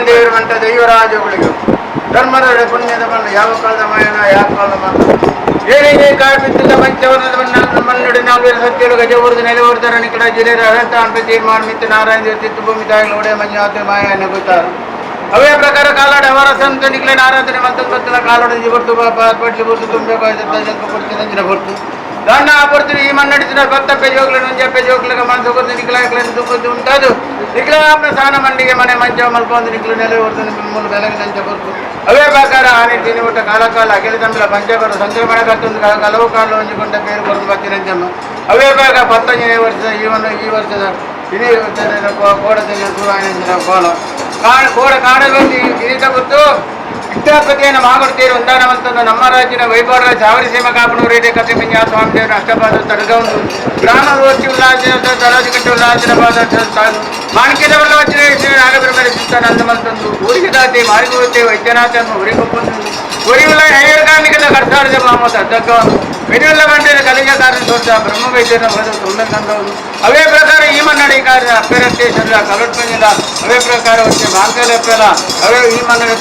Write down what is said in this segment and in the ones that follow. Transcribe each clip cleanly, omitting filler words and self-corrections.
ದೇವರುವಂತ ದೈವರಾಜಗಳಿಗೆ ಧರ್ಮದ ಪುಣ್ಯದ ಮಣ್ಣು ಯಾವ ಕಾಲದ ಮಾಯನ ಯಾವ ಕಾಲದ ಮಾತು ಏನಿಗೆ ಕಾಡ್ಬಿದ್ದ ಪಂಚವರ್ಣದ ಮಣ್ಣುಡಿ ನಾಲ್ಕು ಸತ್ಯಗಳು ಗಜವರ್ದು ನೆಲೆವರ್ಧನ ನಿಕಟ ಜಿಲ್ಲೆಯ ಅನಂತಾನ್ ತೀರ್ಮಾನ ಮಿತ್ತ ನಾರಾಯಣ ತಿತ್ತು ಭೂಮಿ ತಾಯಿ ಲೋಡೆ ಮಂಜಾತೆ ಮಾಯ ನೆಗುತ್ತಾರೆ ಅವೇ ಪ್ರಕಾರ ಕಾಲಾಡ ಅವರ ಸಂತ ನಿಖಿಲ ಆರಾಧನೆ ಮತ್ತೊಂಬತ್ತಲ ಕಾಲಾಡ ಜಿಬರ್ತು ಪಟ್ಲಿ ಬರ್ತು ತುಂಬೆ ಕೊಡ್ತೀನಿ ಅಂಜಿನ ಬರ್ತು ದಾನ ಬರ್ತೀನಿ ಈ ಮಣ್ಣಡಿಸಿದ ಭಕ್ತ ಪೆಜೋಗ್ಲ ನುಂಜ ಪೆಜೋಗ್ಲಗ ಮನಸ್ಸು ಕೊಟ್ಟು ನಿಖಿಲಾಕ್ಲನ್ನು ತುಂಬದ್ದು ಉಂಟಾದು ನಿಖಿಲಾಪ್ನ ಸಾನ ಮಂಡಿಗೆ ಮನೆ ಮಂಚ ಮಲ್ಕೊಂಡು ನಿಖಿಲು ನೆಲೆ ಹೊರತು ಮೂಲ ಬೆಲಗ ನಂಚ ಬರ್ತು ಅವೇ ಪ್ರಕಾರ ಆನೆ ತಿನಿ ಊಟ ಕಾಲ ಅಖಿಲ ತಂಬಲ ಪಂಚಕರು ಸಂಕ್ರಮಣ ಕತ್ತೊಂದು ಕಲವು ಕಾಲು ಹೊಂಚಿಕೊಂಡ ಪೇರು ಬರೆದು ಬರ್ತಿರಂಜಮ್ಮ ಅವೇ ಪ್ರಕಾರ 15ನೇ ವರ್ಷದ ಈ ವರ್ಷದ ಇಡೀ ಕೋಡದಲ್ಲಿ ಸೂರ್ಯನ ಕೋಡ ಕಾಡದಲ್ಲಿ ಇರಿತ ಗೊತ್ತು ಇಷ್ಟಾಪತಿಯನ್ನು ಮಾಗೊಡ್ತೀರಿ ಒಂದಾನವಂತಂದು ನಮ್ಮ ರಾಜ್ಯದ ವೈಭವರ ಚಾವರಿ ಸೀಮ ಕಾಪನೂರು ರೇಟೆ ಕಥೆ ಮಿಂಜಾ ಸ್ವಾಮಿ ದೇವರ ಅಷ್ಟಪಾದ ತಡಗೌಂದು ಗ್ರಾಮದ ಓಚಿ ಉಲ್ಲಾಸಿನ ತಲಾಜಿಕಟ್ಟಿ ಉಲ್ಲಾಸಿನ ಪಾದ ಮಾಣಿಕ್ಯದವಲ್ಲ ವಜ್ರ ನಾಗಬ್ರಹ್ಮರಿಸುತ್ತಾನೆ ಅಂದಮಂತಂದು ಊರಿಗೆ ದಾತಿ ಮಾರಿಗೋತೆ ವೈದ್ಯನಾಥನ್ನು ಉರಿಗೊಪ್ಪಂದು ಉರಿಯುಲ್ಲ ಐರ್ಗಾಮಿಕದ ಕರ್ತಾರದ ಮಾಮತ ಅದ್ದಕ್ಕವನು ವೆನಿಯುಲ್ಲ ಬಂಡಿನ ಕಲಿಜಕಾರನ ತೋರ್ಸ ಬ್ರಹ್ಮ ವೈದ್ಯನ ಬದು ತೊಂದಂದವರು ಅವೇ ಪ್ರಕಾರ ಈ ಮನ್ನಡಿ ಕಾರ್ಯ ಅಪ್ಯರಕ್ತೇಶ್ವರ ಕಲಟ್ಪಂಜದ ಅವೇ ಪ್ರಕಾರ వచ్చే ಬಾಂಕಲೆಪ್ಪೆಲ್ಲ ಅವೇ ಈ ಮನ್ನಡಿ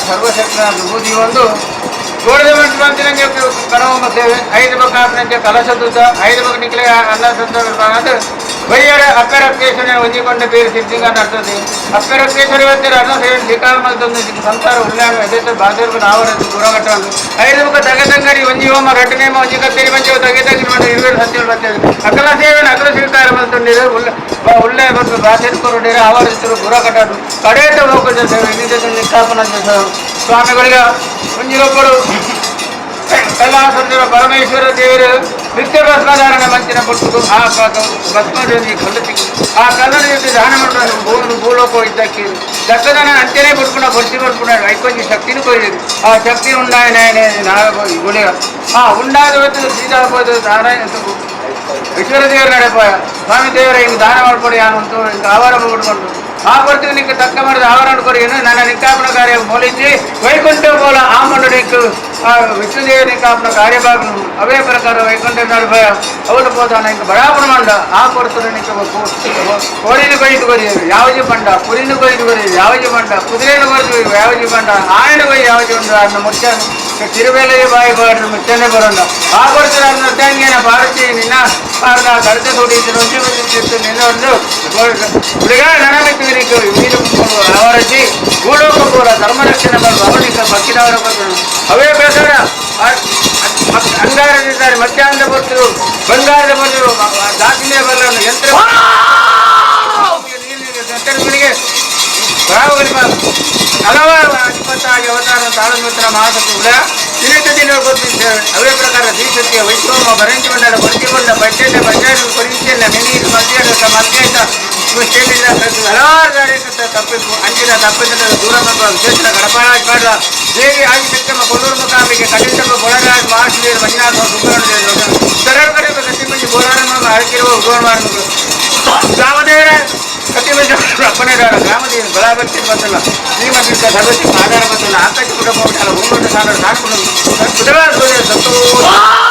ಸರ್ವಶಕ್ತ ವಿಭೂತಿ ಒಂದು ಗೋಡದ ಮಂತ್ರಿ చెప్పి కరవమ సేవ 5 బక నుంచి కలశదుత 5 బక నికలే అన్న సందర్భాన ವೈಯರ ಅಪ್ಪರಕ್ಕೇಶ್ವರ ಒಂಜಿಕೊಂಡ ಬೇರೆ ಸಿದ್ಧಿಂಗ ನಡ್ತದೆ ಅಪ್ಪರಕ್ಕೇಶ್ವರ ಇವತ್ತರ ಅನ್ನ ಸೇವೆ ಶ್ರೀಕಾಮಂತಂದು ಸಂಸಾರ ಉಲ್ಲಾಣ ಎದೆತ ಬಾದರ್ಗ ನಾವರದ್ದು ಗುರಗಟ್ಟಂದು 5 ಬಕ ತಗದಂಗರಿ ಒಂಜಿ ಹೋಮ ರಟನೇಮ ಒಂಜಿ ಕತ್ತೇರಿ ಪಂಚ ತಗದಂಗರಿ ಮಾಡಿ 20 ಸತ್ಯಗಳು ಬರ್ತದೆ ಅಕಲ ಸೇವೆ ಅಗ್ರ ಸ್ವೀಕಾರ ಬಂತಂದಿದೆ ಉಳ್ಳೆ ಬಂದು ಬಾದರ್ ಕೊರಡಿರ ಅವರದ್ದು ಗುರಗಟ್ಟದು ಕಡೆತ ಹೋಗದ ಸೇವೆ ನಿಜದ ನಿಷ್ಠಾಪನ ಸ್ವಾಮಿಗಳಿಗೆ ಒಂಜಿಗೊಬ್ಬರು ಕೈಲಾಸಂದಿರುವ ಪರಮೇಶ್ವರ ದೇವರು ನಿತ್ಯ ಭಸ್ಮಧಾರಣ ಮಂಚಿನ ಕೊಟ್ಟು ಆ ಭಸ್ಮದಲ್ಲಿ ಕಲ್ಲತಿ ಆ ಕಲ್ಲದಲ್ಲಿ ದಾನ ಮಾಡಿದ್ರು ಭೂಲೋಕ ಇದ್ದಕ್ಕೆ ದಕ್ಕದನ ಅಂಚನೆ ಕೊಡ್ಕೊಂಡು ಬರ್ತಿ ಕೊಡ್ಕೊಂಡು ಐಕೊಂಜಿ ಶಕ್ತಿನೂ ಕೊಯ್ದಿದ್ರು ಆ ಶಕ್ತಿ ಉಂಡಾಯ ನಾಳೆ ಗುಳಿಗ ಆ ಉಂಡಾದ ಹೊತ್ತು ಸೀತಾಬೋದು ನಾರಾಯಣ ಈಶ್ವರ ದೇವರು ನಡೆಪಾಯ ಸ್ವಾಮಿ ದೇವರ ಹಿಂಗೆ ದಾನ ಮಾಡ್ಕೊಡಿ ಯಾನು ಅಂತ ಹಿಂಗೆ ಆವಾರ ಬಿಟ್ಕೊಂಡು ಆ ಬರ್ತೀವಿ ನಿಂಗೆ ತಕ್ಕ ಮಾಡಿದ ಆವರಣ ಕೊಡಿ ನನ್ನ ನಿಕಾಪನ ಕಾರ್ಯ ಮೂಲಿಸಿ ವೈಕುಂಠ ಮೂಲ ಆ ಮಂಡು ನಿಕ್ಕು ಆ ವಿಷ್ಣುದೇವ ನಿಕಾಪನ ಕಾರ್ಯಭಾಗನು ಅವೇ ಪ್ರಕಾರ ವೈಕುಂಠ ನಡುಭಯ ಅವನು పోతాను ఇంక బడాపుడు మండ ఆ కొడుతున్న నీకు కోడిని కొయ్యి కొరియేది యావజి పంట పులిని కొయ్యి కొరియేది యావజి పంట కుదిరేని కొరిది యావజి పంట ఆయన కొయ్యి యావజి ఉండు అన్న ముత్యాన్ని ತಿರುವೇಲೆಗೆ ಬಾಯಿ ಬಾಡ್ರು ಮುಚ್ಚನೆ ಬರೋಣ ಆ ಕೊಡ್ತಾರೆ ಅದನ್ನ ತಂಗಿನ ಬಾರಿಸಿ ನಿನ್ನ ಅವ್ರನ್ನ ಕಡಿತ ತೊಡಿಸಿ ರುಚಿ ಬಂದಿತ್ತು ನಿನ್ನ ಒಂದು ಹುಡುಗ ನನಗೆ ನೀರು ಅವರಸಿ ಗೂಡೋಕ ಪೂರ ಧರ್ಮರಕ್ಷಣೆ ಬರುವ ಅವನಿಗೆ ಪಕ್ಕಿದವರ ಬಂದರು ಅವೇ ಪ್ರಕಾರ ಅಂಗಾರದಿದ್ದಾರೆ ಮಧ್ಯಾಹ್ನದ ಬಂದರು ಬಂಗಾರದ ಬಂದರು ದಾಖಲೆ ಬರಲು ಯಂತ್ರ ಯಂತ್ರಗಳಿಗೆ ಹಲವಾರು 20 ಅವತಾರ ತಾಳಮಿತ್ರ ಮಹಾಸತ್ವ ಕೂಡ ದಿನ ಗೊತ್ತಿದ್ದೇವೆ ಅವೇ ಪ್ರಕಾರ ಶ್ರೀಸತ್ಯ ವೈಷ್ಣವ ಬರಂಜಿ ಮಂಡಲ ಬರ್ತಿಗೊಂಡ ಬಡ್ಡೆಲ್ಲ ಬಜಾರು ಕೊರಿಸಿಲ್ಲ ಮೆನೀರು ಮಧ್ಯಾಹ್ನ ಮಧ್ಯಾಹ್ನ ಸ್ಟೇಟಿಂದ ಹಲವಾರು ಕಾರ್ಯಕರ್ತ ತಪ್ಪಿಸು ಅಂಜಿನ ತಪ್ಪಿದ ದೂರ ಬಂದ ವಿಶೇಷ ಗಡಪಾಳಾಗಿ ಪಾಡ ದೇವಿ ಆಗಿ ಬೆಕ್ಕಮ್ಮ ಕೊಲ್ಲೂರು ಮುಖಾಮಿಗೆ ಕಲಿತಮ್ಮ ಬೊಳರಾಜ ಮಹಾಶ್ರೀರು ಮಂಜುನಾಥ ಸುಬ್ರಹ್ಮಣ್ಯ ಸರಳ ಕಡೆ ಗತಿ ಮಂಜಿ ಬೋರಾರಮ್ಮ ಅಳಕಿರುವ ಉಗೋಣ ಗ್ರಾಮದೇವರ ಕತಿಮಂಜ ಅಪ್ಪನೇದಾರ ಗ್ರಾಮದೇವಿ ಬಲಾಬತ್ತಿ ಬಂದಲ್ಲ ಶ್ರೀಮಂತ ಸರ್ವಶ್ರೀ ಆಧಾರ ಬಂದಲ್ಲ ಆಕಾಶ ಕುಟುಂಬ ಉಂಟಲ್ಲ 3 ಸಾಲ ಸಾಕು ಸಂತೋಷ